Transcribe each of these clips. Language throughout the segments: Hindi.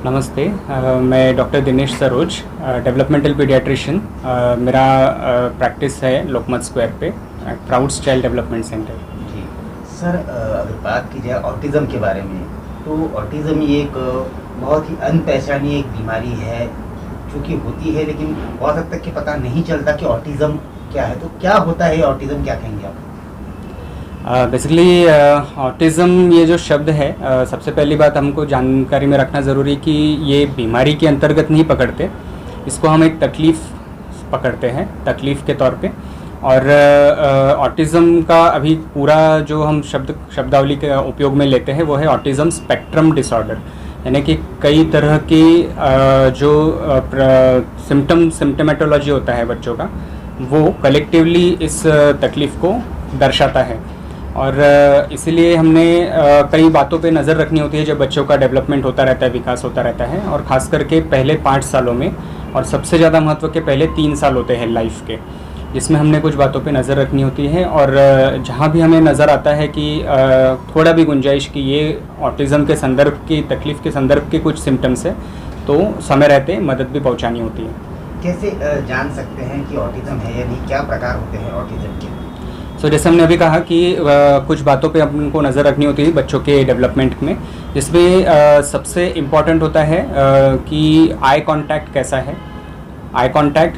नमस्ते। मैं doctor Dinesh Saroj, developmental paediatrician. मेरा प्रैक्टिस है लोकमत स्क्वायर पे, प्राउड्स चाइल्ड डेवलपमेंट सेंटर। जी सर, अगर बात की जाए ऑटिज़म के बारे में, तो ऑटिज़म ये एक बहुत ही अनपहचानी एक बीमारी है जो कि होती है, लेकिन बहुत हद तक कि पता नहीं चलता कि ऑटिज़म क्या है। तो क्या होता है ऑटिज़म, क्या कहेंगे आप? बेसिकली ऑटिज़म ये जो शब्द है, सबसे पहली बात हमको जानकारी में रखना ज़रूरी कि ये बीमारी के अंतर्गत नहीं पकड़ते। इसको हम एक तकलीफ़ पकड़ते हैं, तकलीफ़ के तौर पे। और ऑटिज़म का अभी पूरा जो हम शब्दावली के उपयोग में लेते हैं वो है ऑटिज़म स्पेक्ट्रम डिसऑर्डर, यानी कि कई तरह की जो सिम्टमेटोलॉजी होता है बच्चों का, वो कलेक्टिवली इस तकलीफ़ को दर्शाता है। और इसीलिए हमने कई बातों पे नज़र रखनी होती है जब बच्चों का डेवलपमेंट होता रहता है, विकास होता रहता है, और ख़ास करके पहले 5 सालों में, और सबसे ज़्यादा महत्व के पहले 3 साल होते हैं लाइफ के, जिसमें हमने कुछ बातों पे नज़र रखनी होती है। और जहाँ भी हमें नज़र आता है कि थोड़ा भी गुंजाइश कि ये ऑटिज़म के संदर्भ की तकलीफ़ के संदर्भ के कुछ सिम्टम्स है, तो समय रहते मदद भी पहुँचानी होती है। कैसे जान सकते हैं कि ऑटिज़म है या नहीं? क्या प्रकार होते हैं ऑटिज़म के? जैसे हमने अभी कहा कि कुछ बातों पे हमको नज़र रखनी होती है बच्चों के डेवलपमेंट में, जिसमें सबसे इम्पॉर्टेंट होता है कि आई कांटेक्ट कैसा है। Eye contact,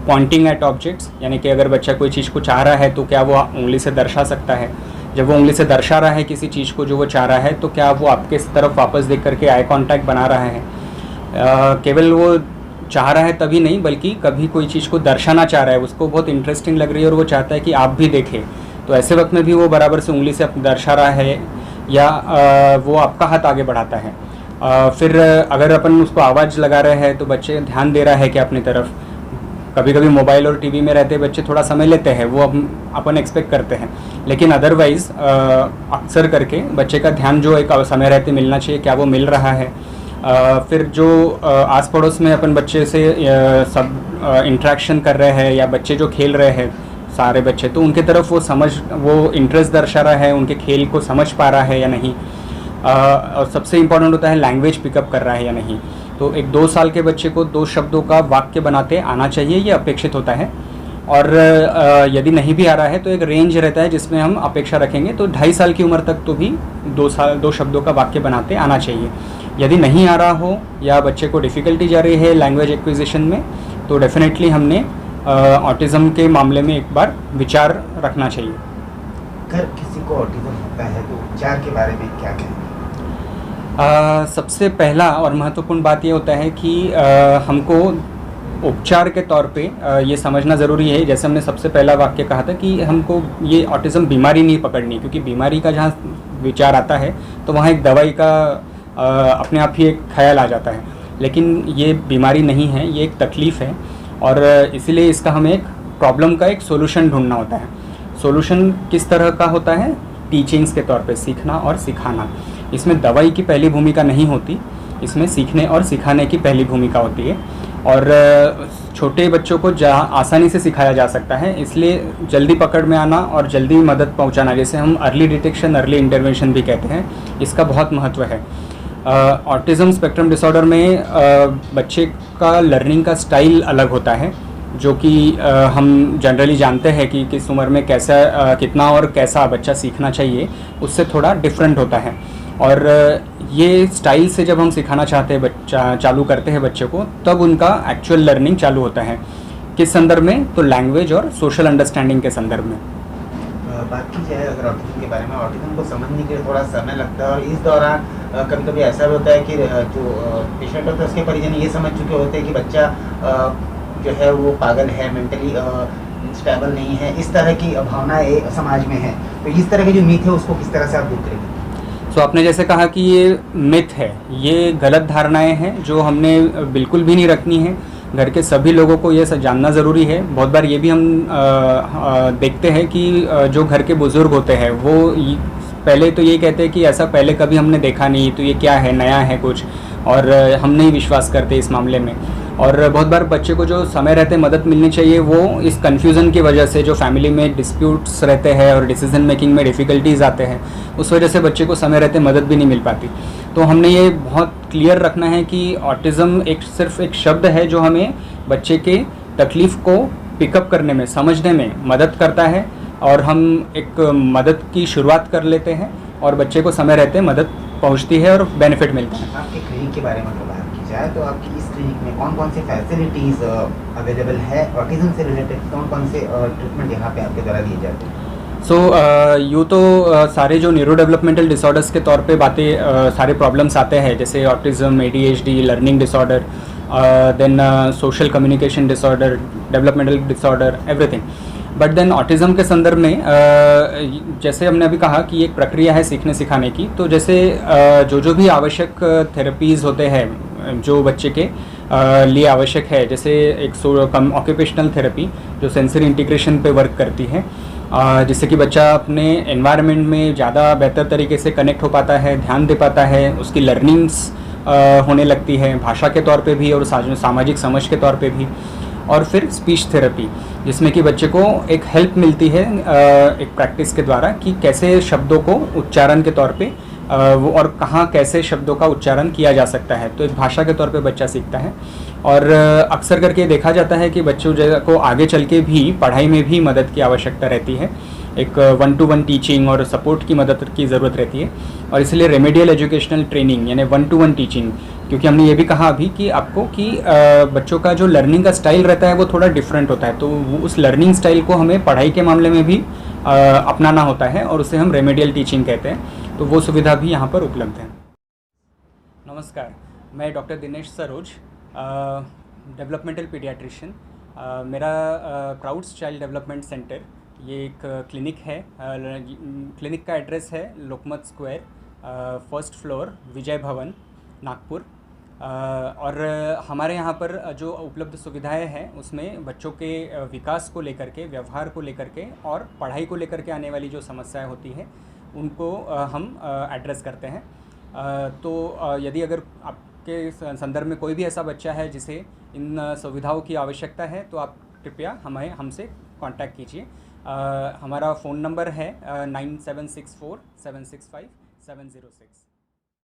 Poynting eight objects, यानी कि अगर बच्चा कोई चीज़ को चाह रहा है तो क्या वो उंगली से दर्शा सकता है। जब वो उंगली से दर्शा रहा है किसी चीज़ को जो वो चाह रहा है, तो क्या वो आपके तरफ वापस देख करके आई कांटेक्ट बना रहा है। केवल वो चाह रहा है तभी नहीं, बल्कि कभी कोई चीज़ को दर्शाना चाह रहा है, उसको बहुत इंटरेस्टिंग लग रही है और वो चाहता है कि आप भी देखें, तो ऐसे वक्त में भी वो बराबर से उंगली से दर्शा रहा है, या वो आपका हाथ आगे बढ़ाता है। फिर अगर अपन उसको आवाज़ लगा रहे हैं तो बच्चे ध्यान दे रहा है कि अपनी तरफ। कभी कभी मोबाइल और टीवी में रहते बच्चे थोड़ा समय लेते हैं, वो अपन एक्सपेक्ट करते हैं, लेकिन अदरवाइज़ अक्सर करके बच्चे का ध्यान जो एक समय रहते मिलना चाहिए, क्या वो मिल रहा है। फिर जो आस पड़ोस में अपन बच्चे से सब इंटरेक्शन कर रहे हैं, या बच्चे जो खेल रहे हैं सारे बच्चे, तो उनके तरफ वो इंटरेस्ट दर्शा रहा है, उनके खेल को समझ पा रहा है या नहीं। और सबसे इम्पोर्टेंट होता है लैंग्वेज पिकअप कर रहा है या नहीं। तो एक 2 साल के बच्चे को 2 शब्दों का वाक्य बनाते आना चाहिए, ये अपेक्षित होता है। और यदि नहीं भी आ रहा है तो एक रेंज रहता है जिसमें हम अपेक्षा रखेंगे, तो 2.5 साल की उम्र तक तो भी 2 शब्दों का वाक्य बनाते आना चाहिए। यदि नहीं आ रहा हो या बच्चे को डिफ़िकल्टी जा रही है लैंग्वेज एक्विजिशन में, तो डेफिनेटली हमने ऑटिज़म के मामले में एक बार विचार रखना चाहिए। अगर किसी को ऑटिज़म होता है तो उपचार के बारे में क्या कहें? सबसे पहला और महत्वपूर्ण बात ये होता है कि हमको उपचार के तौर पे ये समझना ज़रूरी है, जैसे हमने सबसे पहला वाक्य कहा था कि हमको ये ऑटिज़म बीमारी नहीं पकड़नी, क्योंकि बीमारी का जहाँ विचार आता है तो वहाँ एक दवाई का अपने आप ही एक ख्याल आ जाता है, लेकिन ये बीमारी नहीं है, ये एक तकलीफ़ है। और इसीलिए इसका हमें एक प्रॉब्लम का एक सोल्यूशन ढूंढना होता है। सोल्यूशन किस तरह का होता है? टीचिंग्स के तौर पे, सीखना और सिखाना। इसमें दवाई की पहली भूमिका नहीं होती, इसमें सीखने और सिखाने की पहली भूमिका होती है। और छोटे बच्चों को आसानी से सिखाया जा सकता है, इसलिए जल्दी पकड़ में आना और जल्दी मदद पहुंचाना, जैसे हम अर्ली डिटेक्शन, अर्ली इंटरवेंशन भी कहते हैं, इसका बहुत महत्व है। ऑटिज़म स्पेक्ट्रम डिसऑर्डर में बच्चे का लर्निंग का स्टाइल अलग होता है, जो कि हम जनरली जानते हैं कि किस उम्र में कैसा कितना और कैसा बच्चा सीखना चाहिए, उससे थोड़ा डिफरेंट होता है। और ये स्टाइल से जब हम सिखाना चाहते हैं चालू करते हैं बच्चे को, तब उनका एक्चुअल लर्निंग चालू होता है। किस संदर्भ में? तो लैंग्वेज और सोशल अंडरस्टैंडिंग के संदर्भ में। बात की जाए अगर ऑटिज़म के बारे में, ऑटिज़म को समझने के लिए थोड़ा समय लगता है, और इस दौरान कभी कभी ऐसा भी होता है कि जो पेशेंट होता है उसके परिजन ये समझ चुके होते हैं कि बच्चा जो है वो पागल है, मेंटली स्टेबल नहीं है, इस तरह की भावनाएं समाज में है। तो इस तरह की जो मीथ है उसको किस तरह से आप दूर करेंगे? तो आपने जैसे कहा कि ये मिथ है, ये गलत धारणाएं हैं जो हमने बिल्कुल भी नहीं रखनी है। घर के सभी लोगों को ये जानना ज़रूरी है। बहुत बार ये भी हम देखते हैं कि जो घर के बुज़ुर्ग होते हैं वो पहले तो ये कहते हैं कि ऐसा पहले कभी हमने देखा नहीं, तो ये क्या है, नया है कुछ, और हम नहीं विश्वास करते इस मामले में। और बहुत बार बच्चे को जो समय रहते मदद मिलनी चाहिए, वो इस कन्फ्यूज़न की वजह से, जो फैमिली में डिस्प्यूट्स रहते हैं और डिसीजन मेकिंग में डिफ़िकल्टीज़ आते हैं, उस वजह से बच्चे को समय रहते मदद भी नहीं मिल पाती। तो हमने ये बहुत क्लियर रखना है कि ऑटिज़म सिर्फ एक शब्द है जो हमें बच्चे के तकलीफ़ को पिकअप करने में, समझने में मदद करता है, और हम एक मदद की शुरुआत कर लेते हैं और बच्चे को समय रहते मदद पहुंचती है और बेनिफिट मिलता है। आपके क्लिनिक के बारे में अगर बात की जाए तो आपकी इस क्लिनिक में कौन कौन सी फैसिलिटीज़ अवेलेबल है, ऑटिज़म से रिलेटेड कौन कौन से ट्रीटमेंट यहाँ पे आपके द्वारा दिए जाते हैं? यूँ तो सारे जो न्यूरो डेवलपमेंटल डिसऑर्डर्स के तौर पे सारे प्रॉब्लम्स आते हैं, जैसे autism, ADHD, learning disorder, then social communication disorder, developmental disorder, everything. But then autism के संदर्भ में जैसे हमने अभी कहा कि एक प्रक्रिया है सीखने सिखाने की, तो जैसे जो भी आवश्यक थेरेपीज़ होते हैं जो बच्चे के लिए आवश्यक है, जैसे एक ऑक्यूपेशनल थेरेपी जो सेंसरी इंटीग्रेशन पे वर्क करती है, जिससे कि बच्चा अपने एनवायरनमेंट में ज़्यादा बेहतर तरीके से कनेक्ट हो पाता है, ध्यान दे पाता है, उसकी लर्निंग्स होने लगती है भाषा के तौर पे भी और सामाजिक समझ के तौर पे भी। और फिर स्पीच थेरेपी, जिसमें कि बच्चे को एक हेल्प मिलती है एक प्रैक्टिस के द्वारा कि कैसे शब्दों को उच्चारण के तौर पे वो और कहाँ कैसे शब्दों का उच्चारण किया जा सकता है, तो एक भाषा के तौर पे बच्चा सीखता है। और अक्सर करके देखा जाता है कि बच्चों को आगे चल के भी पढ़ाई में भी मदद की आवश्यकता रहती है, एक 1-to-1 टीचिंग और सपोर्ट की मदद की ज़रूरत रहती है, और इसलिए रेमेडियल एजुकेशनल ट्रेनिंग यानी 1-to-1 टीचिंग, क्योंकि हमने ये भी कहा अभी कि आपको कि बच्चों का जो लर्निंग का स्टाइल रहता है वो थोड़ा डिफरेंट होता है, तो उस लर्निंग स्टाइल को हमें पढ़ाई के मामले में भी अपनाना होता है, और उसे हम रेमेडियल टीचिंग कहते हैं, तो वो सुविधा भी यहाँ पर उपलब्ध है। नमस्कार, मैं doctor Dinesh Saroj, developmental paediatrician. मेरा क्राउड्स चाइल्ड डेवलपमेंट सेंटर ये एक क्लिनिक है। क्लिनिक का एड्रेस है लोकमत स्क्वायर, 1st फ्लोर, विजय भवन, नागपुर। और हमारे यहाँ पर जो उपलब्ध सुविधाएं हैं उसमें बच्चों के विकास को लेकर के, व्यवहार को लेकर के और पढ़ाई को लेकर के आने वाली जो समस्याएं होती हैं उनको हम एड्रेस करते हैं। तो यदि अगर आपके संदर्भ में कोई भी ऐसा बच्चा है जिसे इन सुविधाओं की आवश्यकता है तो आप कृपया हमसे कांटेक्ट कीजिए। हमारा फ़ोन नंबर है 9764 765 706।